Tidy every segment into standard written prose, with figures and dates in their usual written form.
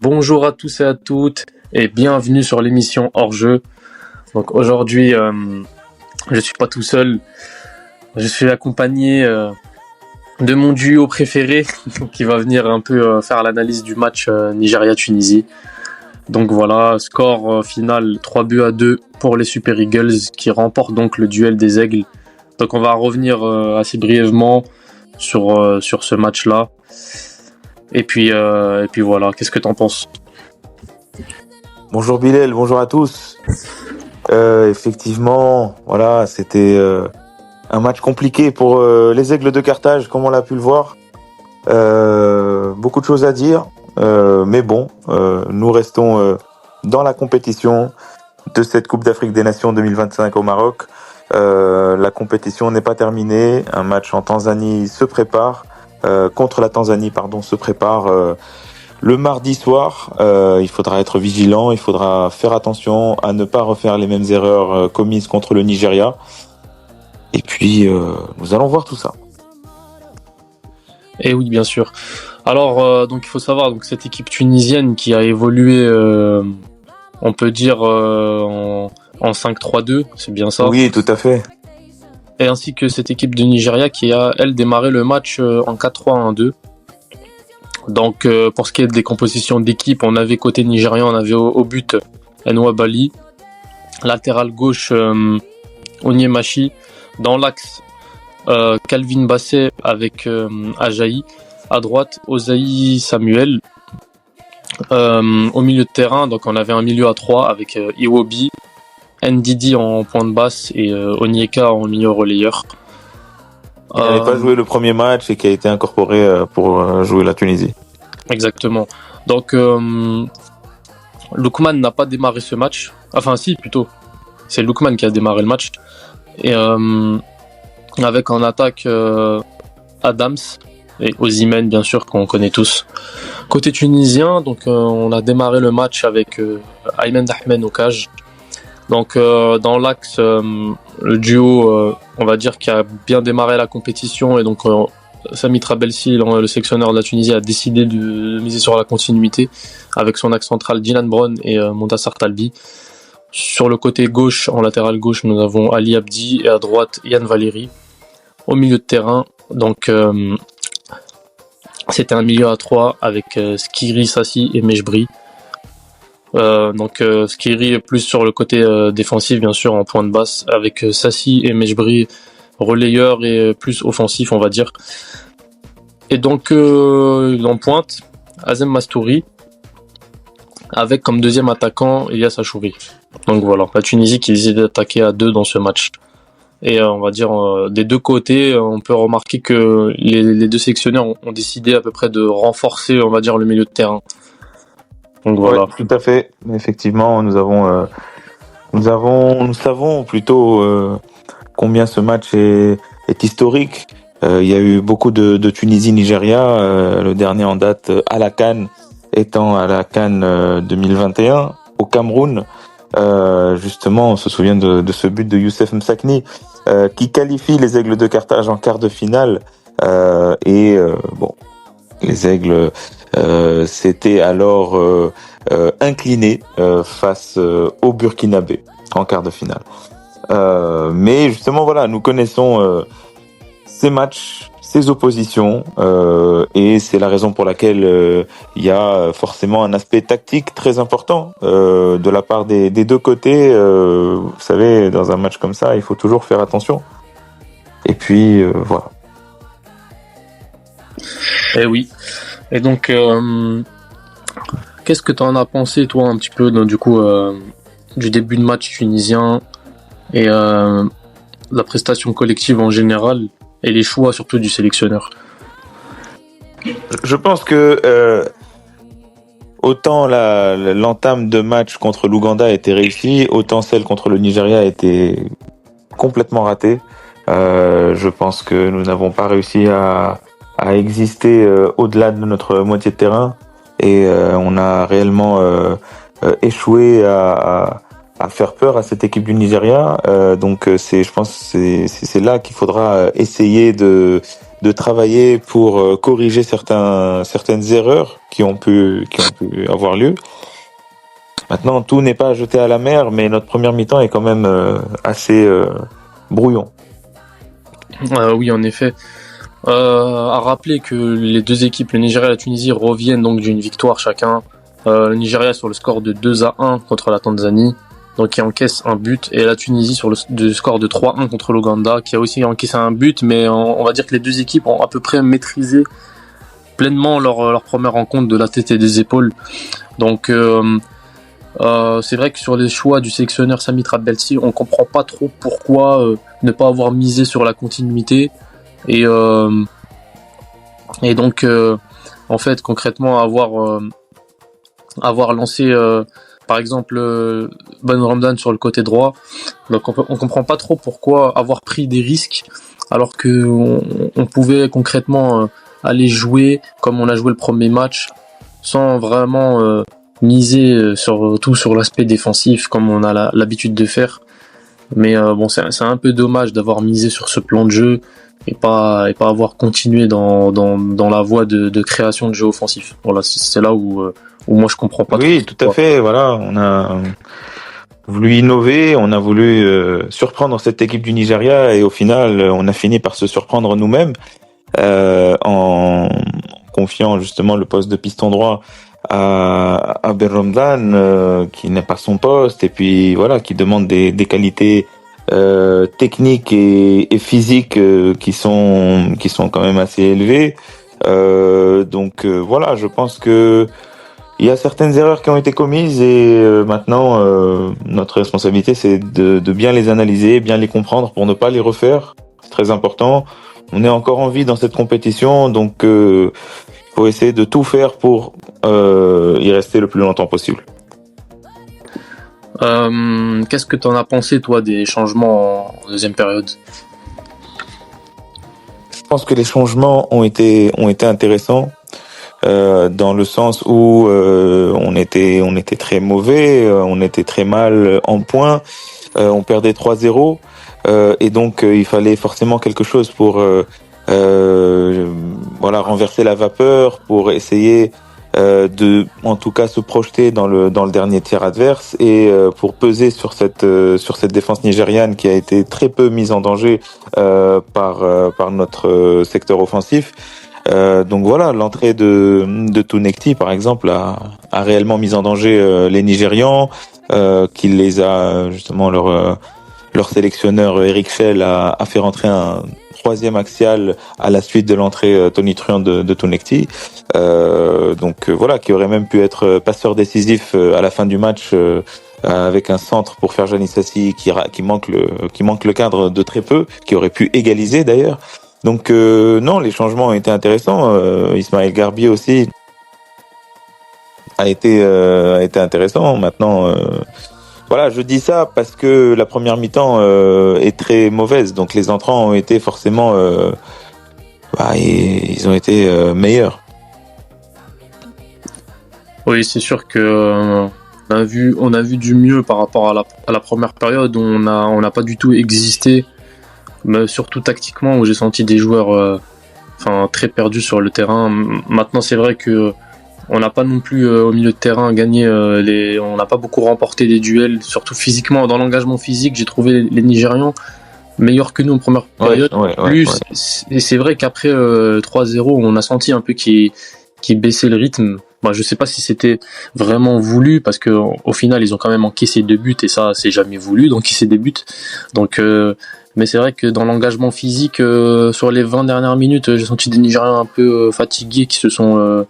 Bonjour à tous et à toutes et bienvenue sur l'émission Hors-jeu. Donc aujourd'hui, je suis pas tout seul, je suis accompagné de mon duo préféré qui va venir un peu faire l'analyse du match Nigeria-Tunisie. Donc voilà, score final 3-2 pour les Super Eagles qui remportent donc le duel des aigles. Donc on va revenir assez brièvement sur ce match-là. Et puis voilà, qu'est-ce que t'en penses? Bonjour Bilal, bonjour à tous. Effectivement, voilà, c'était un match compliqué pour les Aigles de Carthage, comme on l'a pu le voir. Beaucoup de choses à dire, mais bon, nous restons dans la compétition de cette Coupe d'Afrique des Nations 2025 au Maroc. La compétition n'est pas terminée, un match en Tanzanie se prépare, contre la Tanzanie, se prépare. Le mardi soir, il faudra être vigilant, il faudra faire attention à ne pas refaire les mêmes erreurs commises contre le Nigeria. Et puis, nous allons voir tout ça. Et oui, bien sûr. Alors, donc il faut savoir, donc cette équipe tunisienne qui a évolué, on peut dire en 5-3-2, c'est bien ça. Oui, tout à fait. Et ainsi que cette équipe de Nigeria qui a, elle, démarré le match en 4-3-1-2. Donc, pour ce qui est des compositions d'équipe, on avait côté nigérian, on avait au but Enwa Bali, latéral gauche Onyemachi, dans l'axe Calvin Bassey avec Ajayi, à droite Osayi Samuel, au milieu de terrain, donc on avait un milieu à 3 avec Iwobi, Ndidi en pointe basse et Onyeka en milieu relayeur. Il n'avait pas joué le premier match et qui a été incorporé pour jouer la Tunisie. Exactement. Donc, Lookman n'a pas démarré ce match. Enfin, si, plutôt. C'est Lookman qui a démarré le match. Et avec en attaque Adams et Osimhen, bien sûr, qu'on connaît tous. Côté tunisien, donc on a démarré le match avec Aymen Dahmen au cage. Donc dans l'axe, le duo, on va dire, qui a bien démarré la compétition, et donc Sami Trabelsi, le sélectionneur de la Tunisie, a décidé de miser sur la continuité avec son axe central Dylan Brown et Montassar Talbi. Sur le côté gauche, en latéral gauche, nous avons Ali Abdi, et à droite Yann Valéry. Au milieu de terrain, donc c'était un milieu à 3 avec Skiri, Sassi et Mejbri. Donc Skiri est plus sur le côté défensif, bien sûr, en pointe basse, avec Sassi et Mejbri relayeur et plus offensif, on va dire. Et donc en pointe, Azem Mastouri, avec comme deuxième attaquant Elias Achouri. Donc voilà, la Tunisie qui décide d'attaquer à 2 dans ce match. Et on va dire des deux côtés, on peut remarquer que les deux sélectionneurs ont décidé à peu près de renforcer, on va dire, le milieu de terrain. Donc voilà. Ouais, tout à fait. Effectivement, nous savons plutôt combien ce match est historique. Il y a eu beaucoup de Tunisie-Nigeria. Le dernier en date à la CAN étant à la CAN 2021 au Cameroun. Justement, on se souvient de ce but de Youssef Msakni qui qualifie les Aigles de Carthage en quart de finale. Les Aigles s'étaient alors inclinés face au Burkinabé en quart de finale. Mais justement, voilà, nous connaissons ces matchs, ces oppositions, et c'est la raison pour laquelle il y a forcément un aspect tactique très important de la part des deux côtés. Vous savez, dans un match comme ça, il faut toujours faire attention. Et puis, voilà. Eh oui. Et donc, qu'est-ce que tu en as pensé, toi, un petit peu, du début de match tunisien et la prestation collective en général et les choix surtout du sélectionneur? Je pense que autant l'entame de match contre l'Ouganda a été réussie, autant celle contre le Nigeria a été complètement ratée. Je pense que nous n'avons pas réussi à exister au-delà de notre moitié de terrain, et on a réellement échoué à faire peur à cette équipe du Nigeria. Donc je pense que c'est là qu'il faudra essayer de de travailler pour corriger certaines erreurs qui ont pu avoir lieu. Maintenant, tout n'est pas jeté à la mer, mais notre première mi-temps est quand même assez brouillon. Oui, en effet. À rappeler que les deux équipes, le Nigeria et la Tunisie, reviennent donc d'une victoire chacun. Le Nigeria sur le score de 2-1 contre la Tanzanie, donc qui encaisse un but, et la Tunisie sur le score de 3-1 contre l'Ouganda, qui a aussi encaissé un but, mais on va dire que les deux équipes ont à peu près maîtrisé pleinement leur première rencontre de la tête et des épaules. Donc c'est vrai que sur les choix du sélectionneur Sami Trabelsi, on comprend pas trop pourquoi ne pas avoir misé sur la continuité et donc en fait concrètement avoir lancé par exemple Ben Ramdan sur le côté droit. Donc on comprend pas trop pourquoi avoir pris des risques alors que on pouvait concrètement aller jouer comme on a joué le premier match sans vraiment miser surtout sur l'aspect défensif comme on a l'habitude de faire. Mais bon, c'est un peu dommage d'avoir misé sur ce plan de jeu et pas avoir continué dans la voie de création de jeu offensif. Voilà, c'est là où moi je comprends pas. Oui, tout à fait. Voilà, on a voulu innover, on a voulu surprendre cette équipe du Nigeria et au final, on a fini par se surprendre nous-mêmes en confiant justement le poste de piston droit à Ben Ramdan qui n'est pas son poste et puis voilà qui demande des qualités techniques et physiques qui sont quand même assez élevées. Donc voilà, je pense que il y a certaines erreurs qui ont été commises et maintenant notre responsabilité c'est de bien les analyser, bien les comprendre pour ne pas les refaire. C'est très important. On est encore en vie dans cette compétition, donc faut essayer de tout faire pour y rester le plus longtemps possible. Qu'est-ce que tu en as pensé, toi, des changements en deuxième période ? Je pense que les changements ont été intéressants dans le sens où on était très mauvais, on était très mal en points, on perdait 3-0 et donc il fallait forcément quelque chose pour voilà renverser la vapeur, pour essayer de en tout cas se projeter dans le dernier tiers adverse et pour peser sur cette défense nigériane qui a été très peu mise en danger par notre secteur offensif. Donc voilà, l'entrée de Tounekti par exemple a réellement mis en danger les Nigérians, qui les a justement leur sélectionneur Eric Schell a fait rentrer un troisième axial à la suite de l'entrée tonitruante de Tounekti. Donc voilà, qui aurait même pu être passeur décisif à la fin du match avec un centre pour Ferjani Sassi qui manque le cadre de très peu, qui aurait pu égaliser d'ailleurs. Donc non, les changements ont été intéressants. Ismaël Garbi aussi a été intéressant. Maintenant voilà, je dis ça parce que la première mi-temps est très mauvaise, donc les entrants ont été forcément ils ont été meilleurs. Oui, c'est sûr que on a vu du mieux par rapport à la première période où on n'a pas du tout existé, mais surtout tactiquement où j'ai senti des joueurs très perdus sur le terrain. Maintenant, c'est vrai que on n'a pas non plus au milieu de terrain gagné on n'a pas beaucoup remporté des duels, surtout physiquement. Dans l'engagement physique, j'ai trouvé les Nigérians meilleurs que nous en première période. Et c'est vrai qu'après 3-0, on a senti un peu qu'ils baissaient le rythme. Moi, je sais pas si c'était vraiment voulu parce que au final, ils ont quand même encaissé 2 buts et ça, c'est jamais voulu d'encaisser des buts. Donc mais c'est vrai que dans l'engagement physique, sur les 20 dernières minutes, j'ai senti des Nigériens un peu fatigués qui se sont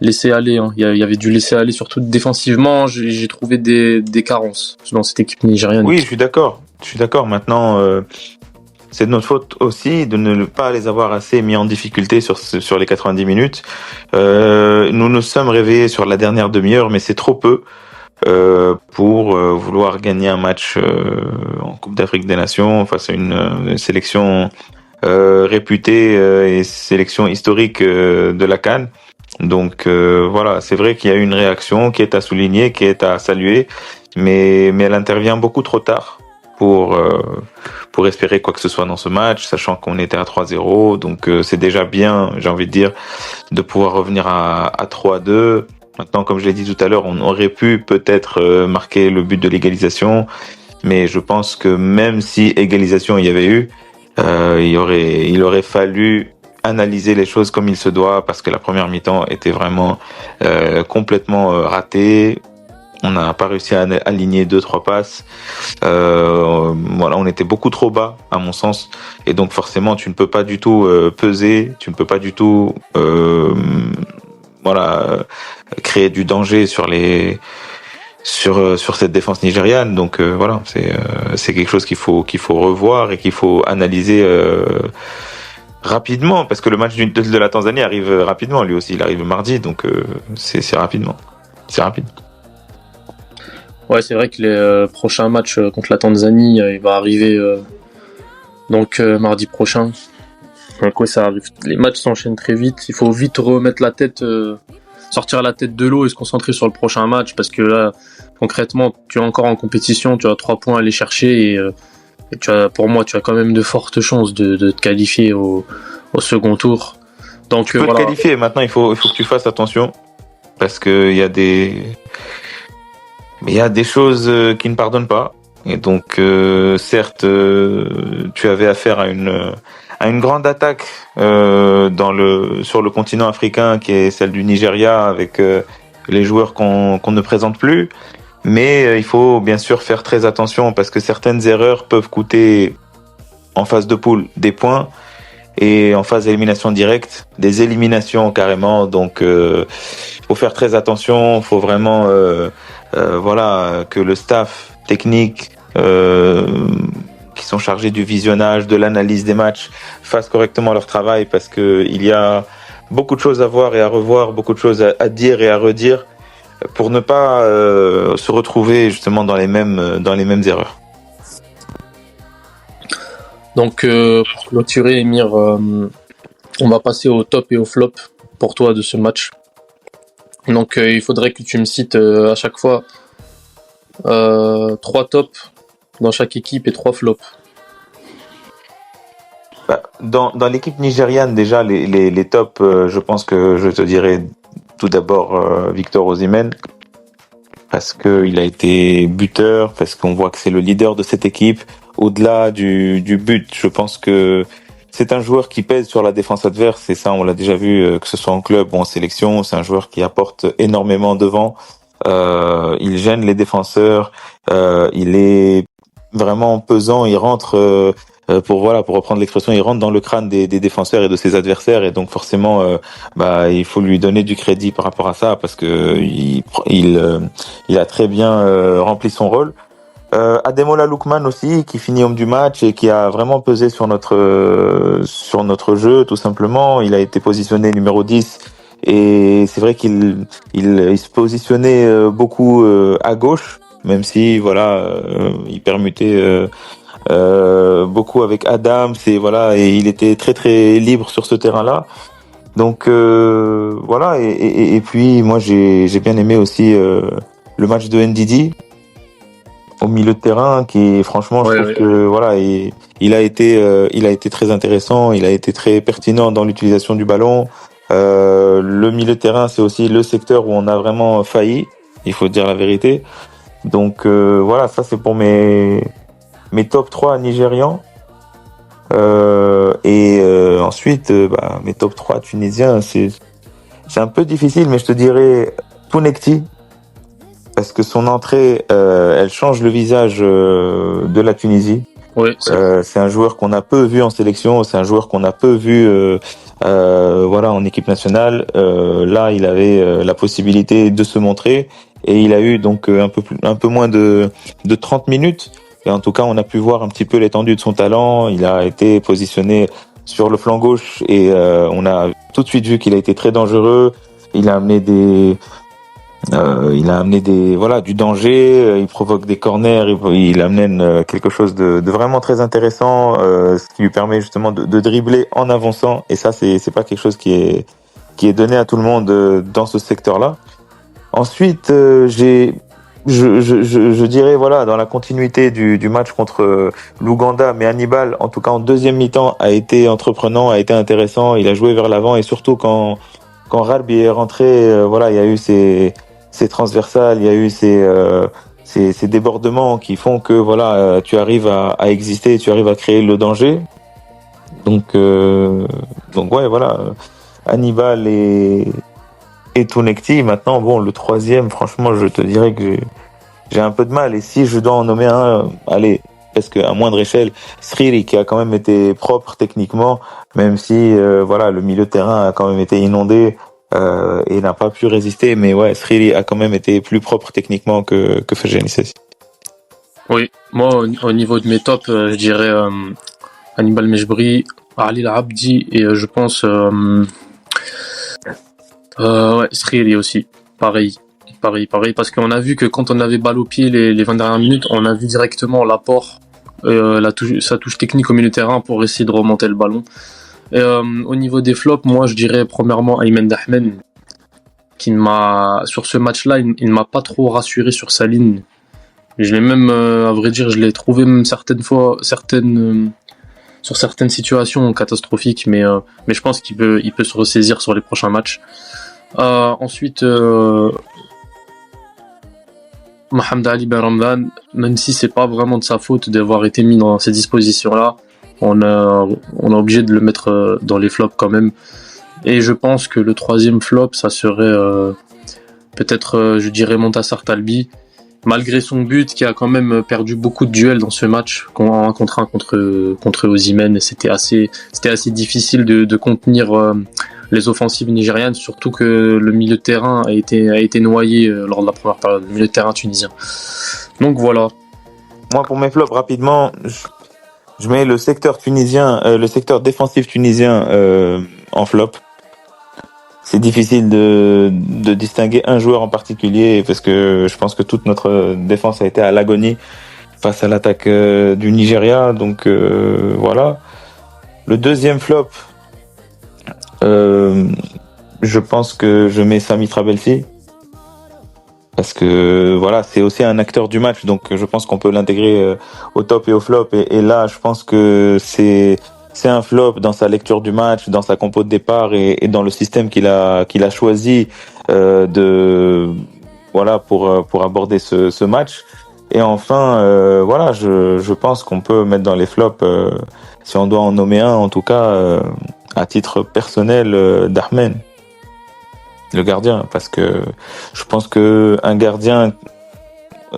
laissé aller, hein. Il y avait du laisser aller, surtout défensivement. J'ai trouvé des carences dans cette équipe nigériane. Oui, je suis d'accord. Maintenant, c'est de notre faute aussi de ne pas les avoir assez mis en difficulté sur les 90 minutes. Nous nous sommes réveillés sur la dernière demi-heure, mais c'est trop peu pour vouloir gagner un match en Coupe d'Afrique des Nations face à une sélection réputée et sélection historique de la CAN. Donc voilà, c'est vrai qu'il y a eu une réaction qui est à souligner, qui est à saluer, mais elle intervient beaucoup trop tard pour espérer quoi que ce soit dans ce match, sachant qu'on était à 3-0. Donc c'est déjà bien, j'ai envie de dire, de pouvoir revenir à 3-2. Maintenant, comme je l'ai dit tout à l'heure, on aurait pu peut-être marquer le but de l'égalisation, mais je pense que même si égalisation il y avait eu, il aurait fallu analyser les choses comme il se doit, parce que la première mi-temps était vraiment complètement ratée. On n'a pas réussi à aligner 2-3 passes. Voilà, on était beaucoup trop bas, à mon sens. Et donc forcément, tu ne peux pas du tout peser, tu ne peux pas du tout créer du danger sur cette défense nigériane. Donc voilà, c'est quelque chose qu'il faut revoir et qu'il faut analyser rapidement, parce que le match de la Tanzanie arrive rapidement, lui aussi, il arrive mardi, donc c'est rapidement. C'est rapide. Ouais, c'est vrai que les prochains matchs contre la Tanzanie, il va arriver mardi prochain. Donc ouais, ça arrive. Les matchs s'enchaînent très vite. Il faut vite remettre la tête, sortir la tête de l'eau et se concentrer sur le prochain match, parce que là, concrètement, tu es encore en compétition, tu as 3 points à aller chercher et pour moi, tu as quand même de fortes chances de te qualifier au second tour. Donc tu peux te qualifier. Maintenant, il faut que tu fasses attention, parce que il y a des choses qui ne pardonnent pas. Et donc, certes, tu avais affaire à une grande attaque sur le continent africain, qui est celle du Nigeria, avec les joueurs qu'on ne présente plus. Mais il faut bien sûr faire très attention, parce que certaines erreurs peuvent coûter en phase de poule des points, et en phase d'élimination directe des éliminations carrément. Donc faut faire très attention, faut vraiment que le staff technique qui sont chargés du visionnage, de l'analyse des matchs, fassent correctement leur travail, parce que il y a beaucoup de choses à voir et à revoir, beaucoup de choses à dire et à redire, pour ne pas se retrouver justement dans les mêmes erreurs. Donc pour clôturer, Emir, on va passer au top et au flop pour toi de ce match. Donc il faudrait que tu me cites à chaque fois 3 tops dans chaque équipe et 3 flops. Dans l'équipe nigériane, déjà, les tops, je pense que je te dirais tout d'abord Victor Osimhen, parce qu'il a été buteur, parce qu'on voit que c'est le leader de cette équipe. Au-delà du but, je pense que c'est un joueur qui pèse sur la défense adverse, et ça, on l'a déjà vu, que ce soit en club ou en sélection. C'est un joueur qui apporte énormément devant. Il gêne les défenseurs. Il est vraiment pesant. Il rentre, pour reprendre l'expression, il rentre dans le crâne des défenseurs et de ses adversaires. Et donc forcément, il faut lui donner du crédit par rapport à ça, parce que il a très bien rempli son rôle. Ademola Lookman aussi, qui finit homme du match et qui a vraiment pesé sur notre jeu, tout simplement. Il a été positionné numéro 10, et c'est vrai qu'il se positionnait beaucoup à gauche, même si il permutait beaucoup avec Adams, et il était très très libre sur ce terrain-là. Donc et puis moi j'ai bien aimé aussi le match de Ndidi au milieu de terrain, qui franchement je trouve que il a été très intéressant, il a été très pertinent dans l'utilisation du ballon. Le milieu de terrain, c'est aussi le secteur où on a vraiment failli, il faut dire la vérité. Donc ça c'est pour mes top 3 nigérians. Ensuite mes top 3 tunisiens, c'est un peu difficile, mais je te dirais Tounekti, parce que son entrée, elle change le visage de la Tunisie. Oui, c'est un joueur qu'on a peu vu en sélection, c'est un joueur qu'on a peu vu en équipe nationale. Là, il avait la possibilité de se montrer, et il a eu donc un peu moins de 30 minutes. Et en tout cas, on a pu voir un petit peu l'étendue de son talent. Il a été positionné sur le flanc gauche, et on a tout de suite vu qu'il a été très dangereux. Il a amené du danger, il provoque des corners, il amène quelque chose de vraiment très intéressant, ce qui lui permet justement de dribbler en avançant, et ça c'est pas quelque chose qui est donné à tout le monde dans ce secteur-là. Ensuite, j'ai je dirais, voilà, dans la continuité du match contre l'Ouganda, mais Hannibal, en tout cas en deuxième mi-temps, a été entreprenant, a été intéressant. Il a joué vers l'avant et surtout quand Ralbi est rentré, voilà, il y a eu ces transversales, il y a eu ces débordements qui font que voilà, tu arrives à exister, tu arrives à créer le danger. Donc ouais, voilà, Hannibal et Tounekti. Maintenant, bon, le troisième, franchement, je te dirais que j'ai un peu de mal. Et si je dois en nommer un, allez, presque à moindre échelle, Sriri, qui a quand même été propre techniquement, même si voilà, le milieu de terrain a quand même été inondé et n'a pas pu résister. Mais ouais, Sriri a quand même été plus propre techniquement que Ferjani Sessi. Oui, moi au niveau de mes tops, je dirais Hannibal Mejbri, Ali Abdi et je pense ouais, Sriri aussi. Pareil, parce qu'on a vu que quand on avait balle au pied les 20 dernières minutes, on a vu directement l'apport, sa touche technique au milieu de terrain pour essayer de remonter le ballon. Et, au niveau des flops, moi je dirais premièrement Ayman Dahmen, sur ce match-là, il ne m'a pas trop rassuré sur sa ligne. Je l'ai même, à vrai dire, je l'ai trouvé même sur certaines situations catastrophiques, mais je pense il peut se ressaisir sur les prochains matchs. Ensuite, Mohamed Ali Ben Ramdan, même si c'est pas vraiment de sa faute d'avoir été mis dans ces dispositions-là, on est obligé de le mettre dans les flops quand même. Et je pense que le troisième flop, ça serait peut-être, je dirais, Montassar Talbi, malgré son but, qui a quand même perdu beaucoup de duels dans ce match, en 1 contre 1 contre Osimhen, et c'était assez difficile de contenir les offensives nigérianes, surtout que le milieu de terrain a été noyé lors de la première période, le milieu de terrain tunisien. Donc voilà. Moi, pour mes flops, rapidement, je mets le secteur tunisien, le secteur défensif tunisien en flop. C'est difficile de distinguer un joueur en particulier parce que je pense que toute notre défense a été à l'agonie face à l'attaque du Nigeria. Donc voilà. Le deuxième flop, je pense que je mets Sami Trabelsi parce que voilà, c'est aussi un acteur du match, donc je pense qu'on peut l'intégrer au top et au flop. Et là, je pense que c'est un flop dans sa lecture du match, dans sa compo de départ et dans le système qu'il a choisi voilà pour aborder ce match. Et enfin, voilà, je pense qu'on peut mettre dans les flops, si on doit en nommer un, en tout cas, à titre personnel, Dahmen, le gardien, parce que je pense que un gardien,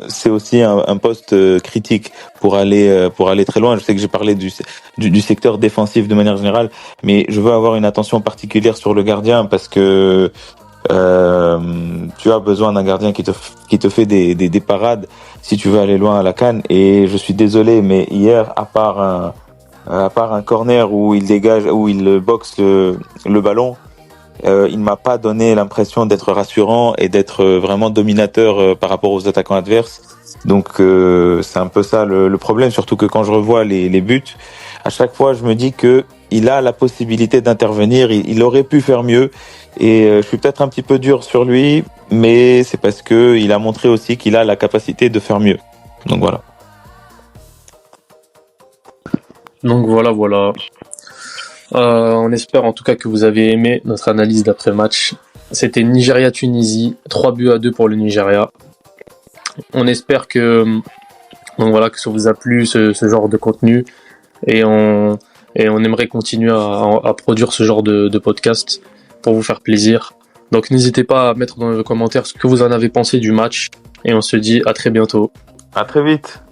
c'est aussi un poste critique pour aller très loin. Je sais que j'ai parlé du secteur défensif de manière générale, mais je veux avoir une attention particulière sur le gardien parce que tu as besoin d'un gardien qui te fait des parades si tu veux aller loin à la CAN. Et je suis désolé, mais hier, à part un corner où il dégage, où il boxe le ballon, il m'a pas donné l'impression d'être rassurant et d'être vraiment dominateur par rapport aux attaquants adverses. Donc c'est un peu ça le problème, surtout que quand je revois les buts, à chaque fois je me dis que il a la possibilité d'intervenir, il aurait pu faire mieux et je suis peut-être un petit peu dur sur lui, mais c'est parce que il a montré aussi qu'il a la capacité de faire mieux. Donc voilà. Donc voilà. On espère en tout cas que vous avez aimé notre analyse d'après-match. C'était Nigeria-Tunisie, 3-2 pour le Nigeria. On espère que ça vous a plu ce genre de contenu et on aimerait continuer à produire ce genre de podcast pour vous faire plaisir. Donc n'hésitez pas à mettre dans les commentaires ce que vous en avez pensé du match et on se dit à très bientôt. À très vite.